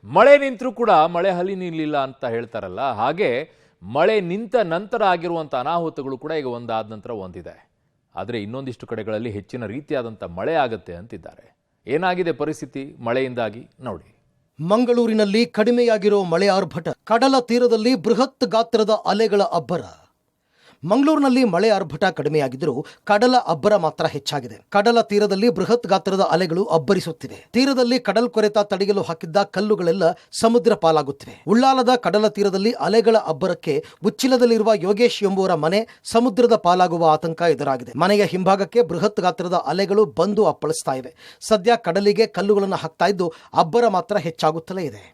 ಮಳೆ ನಿಂತರೂ ಕೂಡ ಮಳೆ ಹಲಿ ನಿಲ್ಲಿಲ್ಲ ಅಂತ ಹೇಳ್ತಾರಲ್ಲ, ಹಾಗೆ ಮಳೆ ನಿಂತ ನಂತರ ಆಗಿರುವಂಥ ಅನಾಹುತಗಳು ಕೂಡ ಈಗ ಒಂದಾದ ನಂತರ ಒಂದಿದೆ. ಆದರೆ ಇನ್ನೊಂದಿಷ್ಟು ಕಡೆಗಳಲ್ಲಿ ಹೆಚ್ಚಿನ ರೀತಿಯಾದಂಥ ಮಳೆ ಆಗುತ್ತೆ ಅಂತಿದ್ದಾರೆ. ಏನಾಗಿದೆ ಪರಿಸ್ಥಿತಿ ಮಳೆಯಿಂದಾಗಿ ನೋಡಿ. ಮಂಗಳೂರಿನಲ್ಲಿ ಕಡಿಮೆಯಾಗಿರೋ ಮಳೆ ಆರ್ಭಟ, ಕಡಲ ತೀರದಲ್ಲಿ ಬೃಹತ್ ಗಾತ್ರದ ಅಲೆಗಳ ಅಬ್ಬರ. ಮಂಗಳೂರಿನಲ್ಲಿ ಮಳೆ ಆರ್ಭಟ ಕಡಿಮೆಯಾಗಿದ್ದರೂ ಕಡಲ ಅಬ್ಬರ ಮಾತ್ರ ಹೆಚ್ಚಾಗಿದೆ. ಕಡಲ ತೀರದಲ್ಲಿ ಬೃಹತ್ ಗಾತ್ರದ ಅಲೆಗಳು ಅಬ್ಬರಿಸುತ್ತಿವೆ. ತೀರದಲ್ಲಿ ಕಡಲ್ ಕೊರೆತ ತಡೆಯಲು ಹಾಕಿದ್ದ ಕಲ್ಲುಗಳೆಲ್ಲ ಸಮುದ್ರ ಪಾಲಾಗುತ್ತಿವೆ. ಉಳ್ಳಾಲದ ಕಡಲ ತೀರದಲ್ಲಿ ಅಲೆಗಳ ಅಬ್ಬರಕ್ಕೆ ಉಚ್ಚಿಲದಲ್ಲಿರುವ ಯೋಗೇಶ್ ಎಂಬುವರ ಮನೆ ಸಮುದ್ರದ ಪಾಲಾಗುವ ಆತಂಕ ಎದುರಾಗಿದೆ. ಮನೆಯ ಹಿಂಭಾಗಕ್ಕೆ ಬೃಹತ್ ಗಾತ್ರದ ಅಲೆಗಳು ಬಂದು ಅಪ್ಪಳಿಸ್ತಾ ಇವೆ. ಸದ್ಯ ಕಡಲಿಗೆ ಕಲ್ಲುಗಳನ್ನು ಹಾಕ್ತಾ ಇದ್ದು ಅಬ್ಬರ ಮಾತ್ರ ಹೆಚ್ಚಾಗುತ್ತಲೇ ಇದೆ.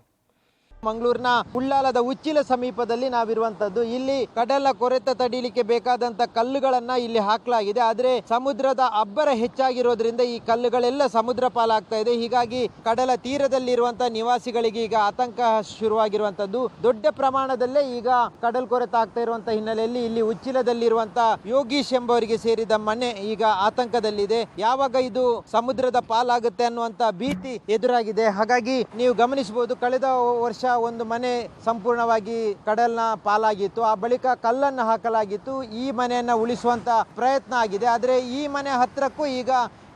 ಮಂಗಳೂರಿನ ಉಳ್ಳಾಲದ ಉಚ್ಚಿಲ ಸಮೀಪದಲ್ಲಿ ನಾವಿರುವಂತದ್ದು. ಇಲ್ಲಿ ಕಡಲ ಕೊರೆತ ತಡೀಲಿಕ್ಕೆ ಬೇಕಾದಂತ ಕಲ್ಲುಗಳನ್ನ ಇಲ್ಲಿ ಹಾಕಲಾಗಿದೆ. ಆದ್ರೆ ಸಮುದ್ರದ ಅಬ್ಬರ ಹೆಚ್ಚಾಗಿರೋದ್ರಿಂದ ಈ ಕಲ್ಲುಗಳೆಲ್ಲ ಸಮುದ್ರ ಪಾಲಾಗ್ತಾ ಇದೆ. ಹೀಗಾಗಿ ಕಡಲ ತೀರದಲ್ಲಿರುವಂತಹ ನಿವಾಸಿಗಳಿಗೆ ಈಗ ಆತಂಕ ಶುರುವಾಗಿರುವಂತದ್ದು. ದೊಡ್ಡ ಪ್ರಮಾಣದಲ್ಲೇ ಈಗ ಕಡಲ್ ಕೊರೆತ ಆಗ್ತಾ ಇರುವಂತಹ ಹಿನ್ನೆಲೆಯಲ್ಲಿ ಇಲ್ಲಿ ಉಚ್ಚಿಲದಲ್ಲಿರುವಂತಹ ಯೋಗೀಶ್ ಎಂಬವರಿಗೆ ಸೇರಿದ ಮನೆ ಈಗ ಆತಂಕದಲ್ಲಿದೆ. ಯಾವಾಗ ಇದು ಸಮುದ್ರದ ಪಾಲಾಗುತ್ತೆ ಅನ್ನುವಂತ ಭೀತಿ ಎದುರಾಗಿದೆ. ಹಾಗಾಗಿ ನೀವು ಗಮನಿಸಬಹುದು, ಕಳೆದ ವರ್ಷ ಒಂದು ಮನೆ ಸಂಪೂರ್ಣವಾಗಿ ಕಡಲ್ನ ಪಾಲಾಗಿತ್ತು. ಆ ಬಳಿಕ ಕಲ್ಲನ್ನು ಹಾಕಲಾಗಿತ್ತು. ಈ ಮನೆಯನ್ನ ಉಳಿಸುವಂತ ಪ್ರಯತ್ನ ಆಗಿದೆ. ಆದರೆ ಈ ಮನೆ ಹತ್ರಕ್ಕೂ ಈಗ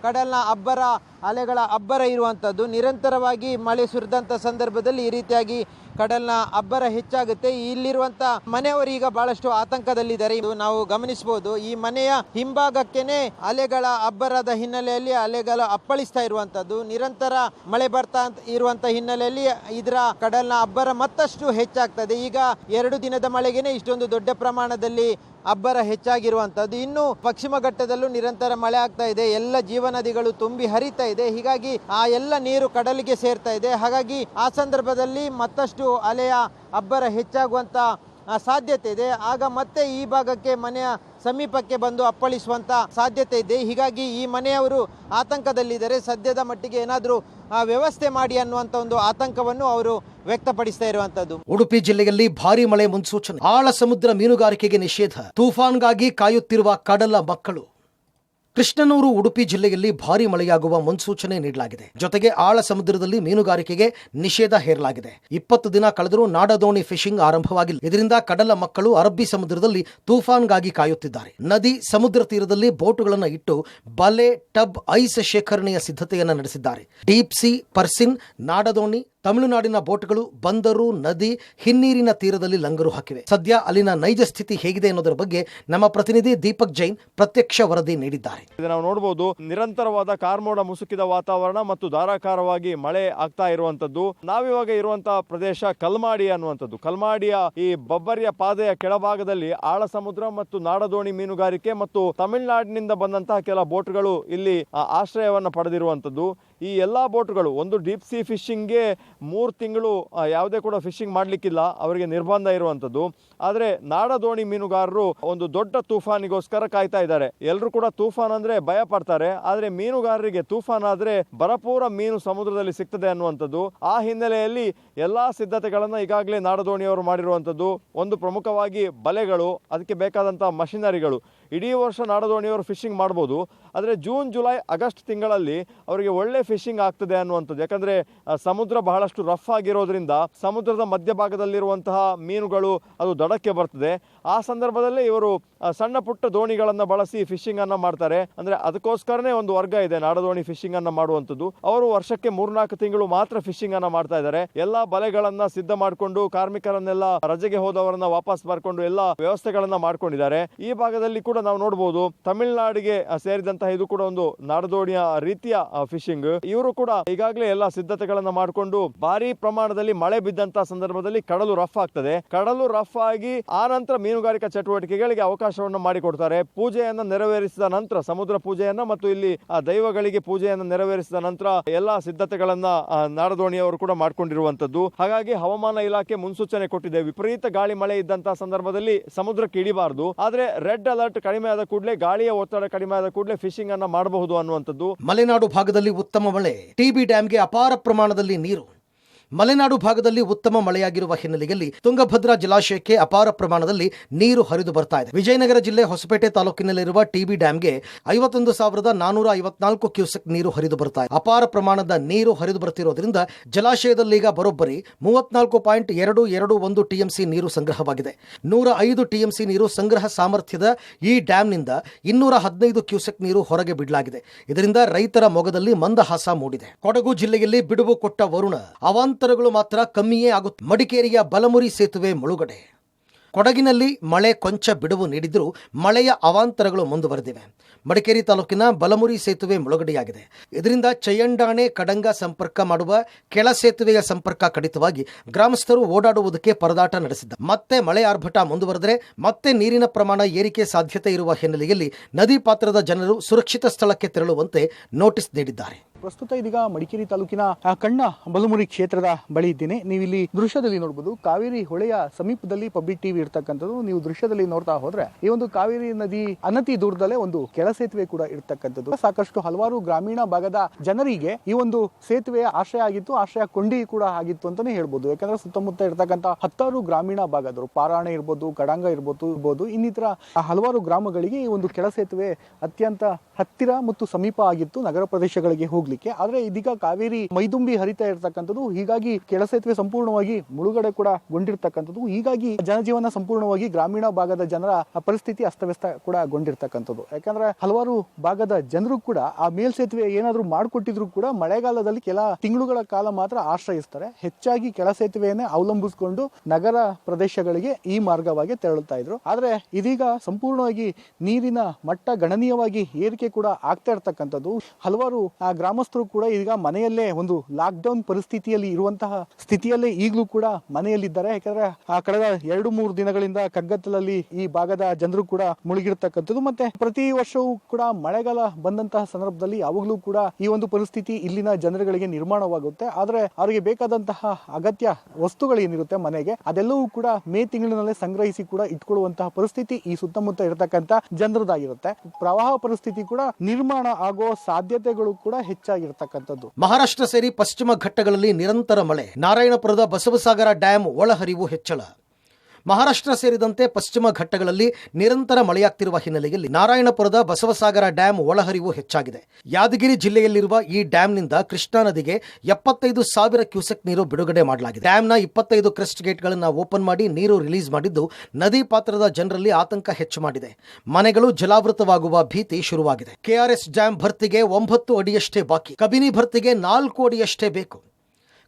ಕಡಲ್ನ ಅಬ್ಬರ, ಅಲೆಗಳ ಅಬ್ಬರ ಇರುವಂಥದ್ದು. ನಿರಂತರವಾಗಿ ಮಳೆ ಸುರಿದಂಥ ಸಂದರ್ಭದಲ್ಲಿ ಈ ರೀತಿಯಾಗಿ ಕಡಲ್ನ ಅಬ್ಬರ ಹೆಚ್ಚಾಗುತ್ತೆ. ಇಲ್ಲಿರುವಂಥ ಮನೆಯವರು ಈಗ ಬಹಳಷ್ಟು ಆತಂಕದಲ್ಲಿದ್ದಾರೆ. ನಾವು ಗಮನಿಸಬಹುದು, ಈ ಮನೆಯ ಹಿಂಭಾಗಕ್ಕೇನೆ ಅಲೆಗಳ ಅಬ್ಬರದ ಹಿನ್ನೆಲೆಯಲ್ಲಿ ಅಲೆಗಳು ಅಪ್ಪಳಿಸ್ತಾ ಇರುವಂಥದ್ದು. ನಿರಂತರ ಮಳೆ ಬರ್ತಾ ಇರುವಂಥ ಹಿನ್ನೆಲೆಯಲ್ಲಿ ಇದರ ಕಡಲ್ನ ಅಬ್ಬರ ಮತ್ತಷ್ಟು ಹೆಚ್ಚಾಗ್ತದೆ. ಈಗ 2 ದಿನದ ಮಳೆಗೇನೆ ಇಷ್ಟೊಂದು ದೊಡ್ಡ ಪ್ರಮಾಣದಲ್ಲಿ ಅಬ್ಬರ ಹೆಚ್ಚಾಗಿರುವಂಥದ್ದು. ಇನ್ನು ಪಶ್ಚಿಮ ಘಟ್ಟದಲ್ಲೂ ನಿರಂತರ ಮಳೆ ಆಗ್ತಾ ಇದೆ. ಎಲ್ಲ ಜೀವನದಿಗಳು ತುಂಬಿ ಹರಿತಾ ಇದೆ. ಹೀಗಾಗಿ ಆ ಎಲ್ಲ ನೀರು ಕಡಲಿಗೆ ಸೇರ್ತಾ ಇದೆ. ಹಾಗಾಗಿ ಆ ಸಂದರ್ಭದಲ್ಲಿ ಮತ್ತಷ್ಟು ಅಲೆಯ ಅಬ್ಬರ ಹೆಚ್ಚಾಗುವಂತ ಸಾಧ್ಯತೆ ಇದೆ. ಆಗ ಮತ್ತೆ ಈ ಭಾಗಕ್ಕೆ ಮನೆಯ ಸಮೀಪಕ್ಕೆ ಬಂದು ಅಪ್ಪಳಿಸುವಂತ ಸಾಧ್ಯತೆ ಇದೆ. ಹೀಗಾಗಿ ಈ ಮನೆಯವರು ಆತಂಕದಲ್ಲಿದ್ದಾರೆ. ಸದ್ಯದ ಮಟ್ಟಿಗೆ ಏನಾದರೂ ವ್ಯವಸ್ಥೆ ಮಾಡಿ ಅನ್ನುವಂತ ಒಂದು ಆತಂಕವನ್ನು ಅವರು ವ್ಯಕ್ತಪಡಿಸ್ತಾ ಇರುವಂತದ್ದು. ಉಡುಪಿ ಜಿಲ್ಲೆಯಲ್ಲಿ ಭಾರಿ ಮಳೆ ಮುನ್ಸೂಚನೆ. ಆಳ ಸಮುದ್ರ ಮೀನುಗಾರಿಕೆಗೆ ನಿಷೇಧ. ತೂಫಾನ್ಗಾಗಿ ಕಾಯುತ್ತಿರುವ ಕಡಲ ಮಕ್ಕಳು. ಕೃಷ್ಣನೂರು, ಉಡುಪಿ ಜಿಲ್ಲೆಯಲ್ಲಿ ಭಾರಿ ಮಳೆಯಾಗುವ ಮುನ್ಸೂಚನೆ ನೀಡಲಾಗಿದೆ. ಜೊತೆಗೆ ಆಳ ಸಮುದ್ರದಲ್ಲಿ ಮೀನುಗಾರಿಕೆಗೆ ನಿಷೇಧ ಹೇರಲಾಗಿದೆ. 20 ದಿನ ಕಳೆದರೂ ನಾಡದೋಣಿ ಫಿಶಿಂಗ್ ಆರಂಭವಾಗಿಲ್ಲ. ಇದರಿಂದ ಕಡಲ ಮಕ್ಕಳು ಅರಬ್ಬಿ ಸಮುದ್ರದಲ್ಲಿ ತೂಫಾನ್ಗಾಗಿ ಕಾಯುತ್ತಿದ್ದಾರೆ. ನದಿ, ಸಮುದ್ರ ತೀರದಲ್ಲಿ ಬೋಟುಗಳನ್ನು ಇಟ್ಟು ಬಲೆ, ಟಬ್, ಐಸ್ ಶೇಖರಣೆಯ ಸಿದ್ಧತೆಯನ್ನು ನಡೆಸಿದ್ದಾರೆ. ಡೀಪ್ ಸಿ, ಪರ್ಸಿನ್, ನಾಡದೋಣಿ, ತಮಿಳುನಾಡಿನ ಬೋಟ್ಗಳು ಬಂದರು, ನದಿ, ಹಿನ್ನೀರಿನ ತೀರದಲ್ಲಿ ಲಂಗರು ಹಾಕಿವೆ. ಸದ್ಯ ಅಲ್ಲಿನ ನೈಜ ಸ್ಥಿತಿ ಹೇಗಿದೆ ಅನ್ನೋದರ ಬಗ್ಗೆ ನಮ್ಮ ಪ್ರತಿನಿಧಿ ದೀಪಕ್ ಜೈನ್ ಪ್ರತ್ಯಕ್ಷ ವರದಿ ನೀಡಿದ್ದಾರೆ. ನಾವು ನೋಡಬಹುದು, ನಿರಂತರವಾದ ಕಾರ್ಮೋಡ ಮುಸುಕಿದ ವಾತಾವರಣ ಮತ್ತು ಧಾರಾಕಾರವಾಗಿ ಮಳೆ ಆಗ್ತಾ ಇರುವಂತದ್ದು. ನಾವಿವಾಗ ಇರುವಂತಹ ಪ್ರದೇಶ ಕಲ್ಮಾಡಿ ಅನ್ನುವಂಥದ್ದು. ಕಲ್ಮಾಡಿಯ ಈ ಬಬ್ಬರಿಯ ಪಾದೆಯ ಕೆಳಭಾಗದಲ್ಲಿ ಆಳ ಸಮುದ್ರ ಮತ್ತು ನಾಡದೋಣಿ ಮೀನುಗಾರಿಕೆ ಮತ್ತು ತಮಿಳುನಾಡಿನಿಂದ ಬಂದಂತಹ ಕೆಲ ಬೋಟ್ಗಳು ಇಲ್ಲಿ ಆಶ್ರಯವನ್ನು ಪಡೆದಿರುವಂತದ್ದು. ಈ ಎಲ್ಲಾ ಬೋಟ್ಗಳು ಒಂದು ಡೀಪ್ ಸಿ ಫಿಶಿಂಗ್ಗೆ 3 ತಿಂಗಳು ಯಾವುದೇ ಕೂಡ ಫಿಶಿಂಗ್ ಮಾಡ್ಲಿಕ್ಕಿಲ್ಲ, ಅವರಿಗೆ ನಿರ್ಬಂಧ ಇರುವಂತದ್ದು. ಆದ್ರೆ ನಾಡದೋಣಿ ಮೀನುಗಾರರು ಒಂದು ದೊಡ್ಡ ತೂಫಾನಿಗೋಸ್ಕರ ಕಾಯ್ತಾ ಇದ್ದಾರೆ. ಎಲ್ಲರೂ ಕೂಡ ತೂಫಾನ್ ಅಂದ್ರೆ ಭಯ ಪಡ್ತಾರೆ. ಆದ್ರೆ ಮೀನುಗಾರರಿಗೆ ತೂಫಾನ್ ಆದ್ರೆ ಭರಪೂರ ಮೀನು ಸಮುದ್ರದಲ್ಲಿ ಸಿಗ್ತದೆ ಅನ್ನುವಂಥದ್ದು. ಆ ಹಿನ್ನೆಲೆಯಲ್ಲಿ ಎಲ್ಲಾ ಸಿದ್ಧತೆಗಳನ್ನ ಈಗಾಗಲೇ ನಾಡದೋಣಿಯವರು ಮಾಡಿರುವಂತದ್ದು. ಒಂದು ಪ್ರಮುಖವಾಗಿ ಬಲೆಗಳು, ಅದಕ್ಕೆ ಬೇಕಾದಂತಹ ಮಷಿನರಿಗಳು. ಇಡೀ ವರ್ಷ ನಾಡದೋಣಿಯವರು ಫಿಶಿಂಗ್ ಮಾಡ್ಬೋದು. ಆದರೆ ಜೂನ್, ಜುಲೈ, ಆಗಸ್ಟ್ ತಿಂಗಳಲ್ಲಿ ಅವರಿಗೆ ಒಳ್ಳೆ ಫಿಶಿಂಗ್ ಆಗ್ತದೆ ಅನ್ನುವಂಥದ್ದು. ಯಾಕಂದ್ರೆ ಸಮುದ್ರ ಬಹಳಷ್ಟು ರಫ್ ಆಗಿರೋದ್ರಿಂದ ಸಮುದ್ರದ ಮಧ್ಯಭಾಗದಲ್ಲಿರುವಂತಹ ಮೀನುಗಳು ಅದು ದಡಕ್ಕೆ ಬರ್ತದೆ. ಆ ಸಂದರ್ಭದಲ್ಲೇ ಇವರು ಸಣ್ಣ ಪುಟ್ಟ ದೋಣಿಗಳನ್ನ ಬಳಸಿ ಫಿಶಿಂಗ್ ಅನ್ನ ಮಾಡ್ತಾರೆ. ಅಂದ್ರೆ ಅದಕ್ಕೋಸ್ಕರನೇ ಒಂದು ವರ್ಗ ಇದೆ ನಾಡದೋಣಿ ಫಿಶಿಂಗ್ ಅನ್ನ ಮಾಡುವಂಥದ್ದು. ಅವರು ವರ್ಷಕ್ಕೆ 3-4 ತಿಂಗಳು ಮಾತ್ರ ಫಿಶಿಂಗ್ ಅನ್ನ ಮಾಡ್ತಾ ಇದ್ದಾರೆ. ಎಲ್ಲಾ ಬಲೆಗಳನ್ನ ಸಿದ್ಧ ಮಾಡಿಕೊಂಡು, ಕಾರ್ಮಿಕರನ್ನೆಲ್ಲ ರಜೆಗೆ ಹೋದವರನ್ನ ವಾಪಸ್ ಬರ್ಕೊಂಡು ಎಲ್ಲ ವ್ಯವಸ್ಥೆಗಳನ್ನ ಮಾಡ್ಕೊಂಡಿದ್ದಾರೆ. ಈ ಭಾಗದಲ್ಲಿ ಕೂಡ ನಾವು ನೋಡಬಹುದು, ತಮಿಳುನಾಡಿಗೆ ಸೇರಿದಂತಹ ಇದು ಕೂಡ ಒಂದು ನಾಡದೋಣಿಯ ರೀತಿಯ ಫಿಶಿಂಗ್. ಇವರು ಕೂಡ ಈಗಾಗಲೇ ಎಲ್ಲ ಸಿದ್ಧತೆಗಳನ್ನ ಮಾಡಿಕೊಂಡು, ಭಾರಿ ಪ್ರಮಾಣದಲ್ಲಿ ಮಳೆ ಬಿದ್ದಂತಹ ಸಂದರ್ಭದಲ್ಲಿ ಕಡಲು ರಫ್ ಆಗ್ತದೆ. ಕಡಲು ರಫ್ ಆಗಿ ಆ ನಂತರ ಮೀನುಗಾರಿಕಾ ಚಟುವಟಿಕೆಗಳಿಗೆ ಅವಕಾಶವನ್ನು ಮಾಡಿಕೊಡ್ತಾರೆ. ಪೂಜೆಯನ್ನ ನೆರವೇರಿಸಿದ ನಂತರ, ಸಮುದ್ರ ಪೂಜೆಯನ್ನ ಮತ್ತು ಇಲ್ಲಿ ದೈವಗಳಿಗೆ ಪೂಜೆಯನ್ನ ನೆರವೇರಿಸಿದ ನಂತರ ಎಲ್ಲಾ ಸಿದ್ಧತೆಗಳನ್ನ ನಾಡದೋಣಿಯವರು ಕೂಡ ಮಾಡ್ಕೊಂಡಿರುವಂತದ್ದು. ಹಾಗಾಗಿ ಹವಾಮಾನ ಇಲಾಖೆ ಮುನ್ಸೂಚನೆ ಕೊಟ್ಟಿದೆ, ವಿಪರೀತ ಗಾಳಿ ಮಳೆ ಇದ್ದಂತಹ ಸಂದರ್ಭದಲ್ಲಿ ಸಮುದ್ರಕ್ಕೆ ಇಳಿಬಾರದು. ಆದ್ರೆ ರೆಡ್ ಅಲರ್ಟ್ ಕಡಿಮೆ ಆದ ಕೂಡಲೇ, ಗಾಳಿಯ ಒತ್ತಡ ಕಡಿಮೆ ಆದ ಕೂಡಲೇ ಫಿಶಿಂಗ್ ಅನ್ನ ಮಾಡಬಹುದು ಅನ್ನುವಂಥದ್ದು. ಮಲೆನಾಡು ಭಾಗದಲ್ಲಿ ಉತ್ತಮ ಮಳೆ. ಟಿಬಿ ಡ್ಯಾಂಗೆ ಅಪಾರ ಪ್ರಮಾಣದಲ್ಲಿ ನೀರು. ಮಲೆನಾಡು ಭಾಗದಲ್ಲಿ ಉತ್ತಮ ಮಳೆಯಾಗಿರುವ ಹಿನ್ನೆಲೆಯಲ್ಲಿ ತುಂಗಭದ್ರಾ ಜಲಾಶಯಕ್ಕೆ ಅಪಾರ ಪ್ರಮಾಣದಲ್ಲಿ ನೀರು ಹರಿದು ಬರ್ತಾ ಇದೆ. ವಿಜಯನಗರ ಜಿಲ್ಲೆ ಹೊಸಪೇಟೆ ತಾಲೂಕಿನಲ್ಲಿರುವ ಟಿಬಿ ಡ್ಯಾಂಗೆ 51,454 ಕ್ಯೂಸೆಕ್ ನೀರು ಹರಿದು ಬರ್ತಾ ಇದೆ. ಅಪಾರ ಪ್ರಮಾಣದ ನೀರು ಹರಿದು ಬರ್ತಿರೋದ್ರಿಂದ ಜಲಾಶಯದಲ್ಲೀಗ ಬರೋಬ್ಬರಿ 34.221 ಟಿಎಂಸಿ ನೀರು ಸಂಗ್ರಹವಾಗಿದೆ. 105 ಟಿಎಂಸಿ ನೀರು ಸಂಗ್ರಹ ಸಾಮರ್ಥ್ಯದ ಈ ಡ್ಯಾಂನಿಂದ 215 ಕ್ಯೂಸೆಕ್ ನೀರು ಹೊರಗೆ ಬಿಡಲಾಗಿದೆ. ಇದರಿಂದ ರೈತರ ಮೊಗದಲ್ಲಿ ಮಂದಹಾಸ ಮೂಡಿದೆ. ಕೊಡಗು ಜಿಲ್ಲೆಯಲ್ಲಿ ಬಿಡುವು ಕೊಟ್ಟ ವರುಣ ಅವಾಂತರಗಳು ಮಾತ್ರ ಕಮ್ಮಿಯೇ ಆಗುತ್ತೆ. ಮಡಿಕೇರಿಯ ಬಲಮುರಿ ಸೇತುವೆ ಮುಳುಗಡೆ. ಕೊಡಗಿನಲ್ಲಿ ಮಳೆ ಕೊಂಚ ಬಿಡುವು ನೀಡಿದ್ರೂ ಮಳೆಯ ಅವಾಂತರಗಳು ಮುಂದುವರೆದಿವೆ. ಮಡಿಕೇರಿ ತಾಲೂಕಿನ ಬಲಮುರಿ ಸೇತುವೆ ಮುಳುಗಡೆಯಾಗಿದೆ. ಇದರಿಂದ ಚಯ್ಯಂಡಾಣೆ ಕಡಂಗ ಸಂಪರ್ಕ ಮಾಡುವ ಕೆಳ ಸೇತುವೆಯ ಸಂಪರ್ಕ ಕಡಿತವಾಗಿ ಗ್ರಾಮಸ್ಥರು ಓಡಾಡುವುದಕ್ಕೆ ಪರದಾಟ ನಡೆಸಿದ್ದಾರೆ. ಮತ್ತೆ ಮಳೆ ಆರ್ಭಟ ಮುಂದುವರೆದರೆ ಮತ್ತೆ ನೀರಿನ ಪ್ರಮಾಣ ಏರಿಕೆ ಸಾಧ್ಯತೆ ಇರುವ ಹಿನ್ನೆಲೆಯಲ್ಲಿ ನದಿ ಪಾತ್ರದ ಜನರು ಸುರಕ್ಷಿತ ಸ್ಥಳಕ್ಕೆ ತೆರಳುವಂತೆ ನೋಟಿಸ್ ನೀಡಿದ್ದಾರೆ. ಪ್ರಸ್ತುತ ಇದೀಗ ಮಡಿಕೇರಿ ತಾಲೂಕಿನ ಕಣ್ಣ ಬಲಮುರಿ ಕ್ಷೇತ್ರದ ಬಳಿ ಇದ್ದೀನಿ. ನೀವು ಇಲ್ಲಿ ದೃಶ್ಯದಲ್ಲಿ ನೋಡಬಹುದು, ಕಾವೇರಿ ಹೊಳೆಯ ಸಮೀಪದಲ್ಲಿ ಪಬ್ಲಿಕ್ ಟಿವಿ ಇರ್ತಕ್ಕಂಥದ್ದು. ನೀವು ದೃಶ್ಯದಲ್ಲಿ ನೋಡ್ತಾ ಹೋದ್ರೆ ಈ ಒಂದು ಕಾವೇರಿ ನದಿ ಅನತಿ ದೂರದಲ್ಲೇ ಒಂದು ಕೆಳ ಸೇತುವೆ ಕೂಡ ಇರ್ತಕ್ಕಂಥದ್ದು. ಸಾಕಷ್ಟು ಹಲವಾರು ಗ್ರಾಮೀಣ ಭಾಗದ ಜನರಿಗೆ ಈ ಒಂದು ಸೇತುವೆಯ ಆಶ್ರಯ ಆಗಿತ್ತು, ಆಶ್ರಯ ಕೊಂಡಿ ಕೂಡ ಆಗಿತ್ತು ಅಂತಾನೆ ಹೇಳ್ಬೋದು. ಯಾಕಂದ್ರೆ ಸುತ್ತಮುತ್ತ ಇರ್ತಕ್ಕಂಥ 10 ಗ್ರಾಮೀಣ ಭಾಗದರು, ಪಾರಾಣೆ ಇರ್ಬೋದು, ಕಡಂಗ ಇರ್ಬೋದು, ಇನ್ನಿತರ ಹಲವಾರು ಗ್ರಾಮಗಳಿಗೆ ಈ ಒಂದು ಕೆಳ ಸೇತುವೆ ಅತ್ಯಂತ ಹತ್ತಿರ ಮತ್ತು ಸಮೀಪ ಆಗಿತ್ತು ನಗರ ಪ್ರದೇಶಗಳಿಗೆ ಹೋಗ್ಲಿಕ್ಕೆ. ಆದ್ರೆ ಇದೀಗ ಕಾವೇರಿ ಮೈದುಂಬಿ ಹರಿತಾ ಇರ್ತಕ್ಕಂಥದ್ದು, ಹೀಗಾಗಿ ಕೆಳ ಸೇತುವೆ ಸಂಪೂರ್ಣವಾಗಿ ಮುಳುಗಡೆ ಕೂಡ ಗೊಂಡಿರ್ತಕ್ಕಂಥದ್ದು. ಹೀಗಾಗಿ ಜನಜೀವನ ಸಂಪೂರ್ಣವಾಗಿ ಗ್ರಾಮೀಣ ಭಾಗದ ಜನರ ಪರಿಸ್ಥಿತಿ ಅಸ್ತವ್ಯಸ್ತ ಕೂಡ ಗೊಂಡಿರ್ತಕ್ಕಂಥದ್ದು. ಯಾಕಂದ್ರೆ ಹಲವಾರು ಭಾಗದ ಜನರು ಕೂಡ ಆ ಮೇಲ್ ಸೇತುವೆ ಏನಾದ್ರೂ ಮಾಡಿಕೊಟ್ಟಿದ್ರು ಕೂಡ ಮಳೆಗಾಲದಲ್ಲಿ ಕೆಲ ತಿಂಗಳುಗಳ ಕಾಲ ಮಾತ್ರ ಆಶ್ರಯಿಸ್ತಾರೆ. ಹೆಚ್ಚಾಗಿ ಕೆಳ ಸೇತುವೆಯನ್ನೇ ಅವಲಂಬಿಸಿಕೊಂಡು ನಗರ ಪ್ರದೇಶಗಳಿಗೆ ಈ ಮಾರ್ಗವಾಗಿ ತೆರಳುತ್ತಾ ಇದ್ರು. ಆದ್ರೆ ಇದೀಗ ಸಂಪೂರ್ಣವಾಗಿ ನೀರಿನ ಮಟ್ಟ ಗಣನೀಯವಾಗಿ ಏರಿಕೆ ಕೂಡ ಆಗ್ತಾ ಇರ್ತಕ್ಕಂಥದ್ದು. ಹಲವಾರು ಗ್ರಾಮಸ್ಥರು ಕೂಡ ಈಗ ಮನೆಯಲ್ಲೇ ಒಂದು ಲಾಕ್ ಡೌನ್ ಪರಿಸ್ಥಿತಿಯಲ್ಲಿ ಇರುವಂತಹ ಸ್ಥಿತಿಯಲ್ಲೇ ಈಗಲೂ ಕೂಡ ಮನೆಯಲ್ಲಿದ್ದಾರೆ. ಯಾಕಂದ್ರೆ ಕಳೆದ 2-3 ದಿನಗಳಿಂದ ಕಗ್ಗತ್ತಲಲ್ಲಿ ಈ ಭಾಗದ ಜನರು ಕೂಡ ಮುಳುಗಿರ್ತಕ್ಕಂಥದ್ದು. ಮತ್ತೆ ಪ್ರತಿ ವರ್ಷವೂ ಕೂಡ ಮಳೆಗಾಲ ಬಂದಂತಹ ಸಂದರ್ಭದಲ್ಲಿ ಯಾವಾಗಲೂ ಕೂಡ ಈ ಒಂದು ಪರಿಸ್ಥಿತಿ ಇಲ್ಲಿನ ಜನರುಗಳಿಗೆ ನಿರ್ಮಾಣವಾಗುತ್ತೆ. ಆದ್ರೆ ಅವರಿಗೆ ಬೇಕಾದಂತಹ ಅಗತ್ಯ ವಸ್ತುಗಳೇನಿರುತ್ತೆ ಮನೆಗೆ, ಅದೆಲ್ಲವೂ ಕೂಡ ಮೇ ತಿಂಗಳಿನಲ್ಲೇ ಸಂಗ್ರಹಿಸಿ ಕೂಡ ಇಟ್ಕೊಳ್ಳುವಂತಹ ಪರಿಸ್ಥಿತಿ ಈ ಸುತ್ತಮುತ್ತ ಇರತಕ್ಕಂತ ಜನರದಾಗಿರುತ್ತೆ. ಪ್ರವಾಹ ಪರಿಸ್ಥಿತಿ ಕೂಡ ನಿರ್ಮಾಣ ಆಗೋ ಸಾಧ್ಯತೆಗಳು ಕೂಡ ಹೆಚ್ಚಾಗಿರ್ತಕ್ಕಂಥದ್ದು. ಮಹಾರಾಷ್ಟ್ರ ಸೇರಿ ಪಶ್ಚಿಮ ಘಟ್ಟಗಳಲ್ಲಿ ನಿರಂತರ ಮಳೆ. ನಾರಾಯಣಪುರದ ಬಸವಸಾಗರ ಡ್ಯಾಂ ಒಳಹರಿವು ಹೆಚ್ಚಳ. ಮಹಾರಾಷ್ಟ್ರ ಸೇರಿದಂತೆ ಪಶ್ಚಿಮ ಘಟ್ಟಗಳಲ್ಲಿ ನಿರಂತರ ಮಳೆಯಾಗ್ತಿರುವ ಹಿನ್ನೆಲೆಯಲ್ಲಿ ನಾರಾಯಣಪುರದ ಬಸವಸಾಗರ ಡ್ಯಾಂ ಒಳಹರಿವು ಹೆಚ್ಚಾಗಿದೆ. ಯಾದಗಿರಿ ಜಿಲ್ಲೆಯಲ್ಲಿರುವ ಈ ಡ್ಯಾಂನಿಂದ ಕೃಷ್ಣಾ ನದಿಗೆ 75,000 ಕ್ಯೂಸೆಕ್ ನೀರು ಬಿಡುಗಡೆ ಮಾಡಲಾಗಿದೆ. ಡ್ಯಾಂನ 25 ಕ್ರೆಸ್ಟ್ ಗೇಟ್ಗಳನ್ನು ಓಪನ್ ಮಾಡಿ ನೀರು ರಿಲೀಸ್ ಮಾಡಿದ್ದು ನದಿ ಪಾತ್ರದ ಜನರಲ್ಲಿ ಆತಂಕ ಹೆಚ್ಚು ಮಾಡಿದೆ. ಮನೆಗಳು ಜಲಾವೃತವಾಗುವ ಭೀತಿ ಶುರುವಾಗಿದೆ. ಕೆಆರ್ಎಸ್ ಡ್ಯಾಂ ಭರ್ತಿಗೆ 9 ಅಡಿಯಷ್ಟೇ ಬಾಕಿ. ಕಬಿನಿ ಭರ್ತಿಗೆ 4 ಅಡಿಯಷ್ಟೇ ಬೇಕು.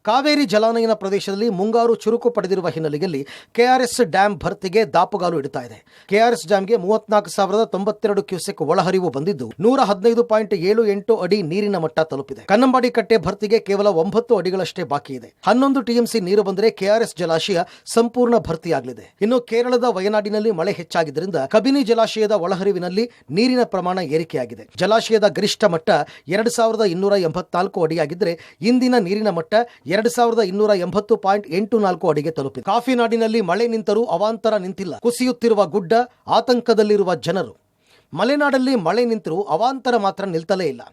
ಕಾವೇರಿ ಜಲಾನಯನ ಪ್ರದೇಶದಲ್ಲಿ ಮುಂಗಾರು ಚುರುಕು ಪಡೆದಿರುವ ಹಿನ್ನೆಲೆಯಲ್ಲಿ ಕೆಆರ್ಎಸ್ ಡ್ಯಾಂ ಭರ್ತಿಗೆ ದಾಪುಗಾಲು ಇಡ್ತಾ ಇದೆ. ಕೆಆರ್ಎಸ್ ಡ್ಯಾಂಗೆ 34,092 ಕ್ಯೂಸೆಕ್ ಒಳಹರಿವು ಬಂದಿದ್ದು 115.78 ಅಡಿ ನೀರಿನ ಮಟ್ಟ ತಲುಪಿದೆ. ಕನ್ನಂಬಾಡಿ ಕಟ್ಟೆ ಭರ್ತಿಗೆ ಕೇವಲ 9 ಅಡಿಗಳಷ್ಟೇ ಬಾಕಿ ಇದೆ. 11 ಟಿಎಂಸಿ ನೀರು ಬಂದರೆ ಕೆಆರ್ಎಸ್ ಜಲಾಶಯ ಸಂಪೂರ್ಣ ಭರ್ತಿಯಾಗಲಿದೆ. ಇನ್ನು ಕೇರಳದ ವಯನಾಡಿನಲ್ಲಿ ಮಳೆ ಹೆಚ್ಚಾಗಿದ್ದರಿಂದ ಕಬಿನಿ ಜಲಾಶಯದ ಒಳಹರಿವಿನಲ್ಲಿ ನೀರಿನ ಪ್ರಮಾಣ ಏರಿಕೆಯಾಗಿದೆ. ಜಲಾಶಯದ ಗರಿಷ್ಠ ಮಟ್ಟ 2,284 ಅಡಿಯಾಗಿದ್ದರೆ ಇಂದಿನ ನೀರಿನ ಮಟ್ಟ 2,280.84 ಅಡಿಗೆ ತಲುಪಿದೆ. ಕಾಫಿನಾಡಿನಲ್ಲಿ ಮಳೆ ನಿಂತರೂ ಅವಾಂತರ ನಿಂತಿಲ್ಲ. ಕುಸಿಯುತ್ತಿರುವ ಗುಡ್ಡ, ಆತಂಕದಲ್ಲಿರುವ ಜನರು. ಮಲೆನಾಡಲ್ಲಿ ಮಳೆ ನಿಂತರೂ ಅವಾಂತರ ಮಾತ್ರ ನಿಲ್ತಲೇ ಇಲ್ಲ.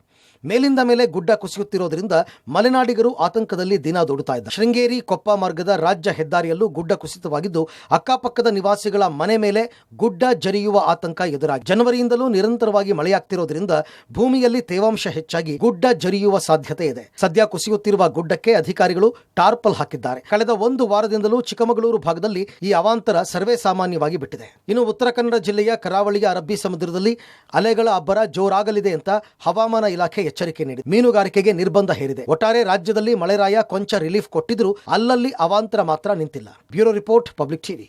ಮೇಲಿಂದ ಮೇಲೆ ಗುಡ್ಡ ಕುಸಿಯುತ್ತಿರೋದ್ರಿಂದ ಮಲೆನಾಡಿಗರು ಆತಂಕದಲ್ಲಿ ದಿನ ದೊಡ್ತಾ ಇದ್ದಾರೆ. ಶೃಂಗೇರಿ ಕೊಪ್ಪ ಮಾರ್ಗದ ರಾಜ್ಯ ಹೆದ್ದಾರಿಯಲ್ಲೂ ಗುಡ್ಡ ಕುಸಿತವಾಗಿದ್ದು ಅಕ್ಕಪಕ್ಕದ ನಿವಾಸಿಗಳ ಮನೆ ಮೇಲೆ ಗುಡ್ಡ ಜರಿಯುವ ಆತಂಕ ಎದುರಾಗಿದೆ. ಜನವರಿಯಿಂದಲೂ ನಿರಂತರವಾಗಿ ಮಳೆಯಾಗ್ತಿರೋದ್ರಿಂದ ಭೂಮಿಯಲ್ಲಿ ತೇವಾಂಶ ಹೆಚ್ಚಾಗಿ ಗುಡ್ಡ ಜರಿಯುವ ಸಾಧ್ಯತೆ ಇದೆ. ಸದ್ಯ ಕುಸಿಯುತ್ತಿರುವ ಗುಡ್ಡಕ್ಕೆ ಅಧಿಕಾರಿಗಳು ಟಾರ್ಪಲ್ ಹಾಕಿದ್ದಾರೆ. ಕಳೆದ 1 ವಾರದಿಂದಲೂ ಚಿಕ್ಕಮಗಳೂರು ಭಾಗದಲ್ಲಿ ಈ ಅವಾಂತರ ಸರ್ವೇ ಸಾಮಾನ್ಯವಾಗಿ ಬಿಟ್ಟಿದೆ. ಇನ್ನು ಉತ್ತರ ಕನ್ನಡ ಜಿಲ್ಲೆಯ ಕರಾವಳಿಯ ಅರಬ್ಬಿ ಸಮುದ್ರದಲ್ಲಿ ಅಲೆಗಳ ಅಬ್ಬರ ಜೋರಾಗಲಿದೆ ಅಂತ ಹವಾಮಾನ ಇಲಾಖೆ ಎಚ್ಚರಿಕೆ ನೀಡಿದೆ. ಮೀನುಗಾರಿಕೆಗೆ ನಿರ್ಬಂಧ ಹೇರಿದೆ. ಒಟ್ಟಾರೆ ರಾಜ್ಯದಲ್ಲಿ ಮಳೆರಾಯ ಕೊಂಚ ರಿಲೀಫ್ ಕೊಟ್ಟಿದ್ರೂ ಅಲ್ಲಲ್ಲಿ ಅವಾಂತರ ಮಾತ್ರ ನಿಂತಿಲ್ಲ. Bureau report, public TV.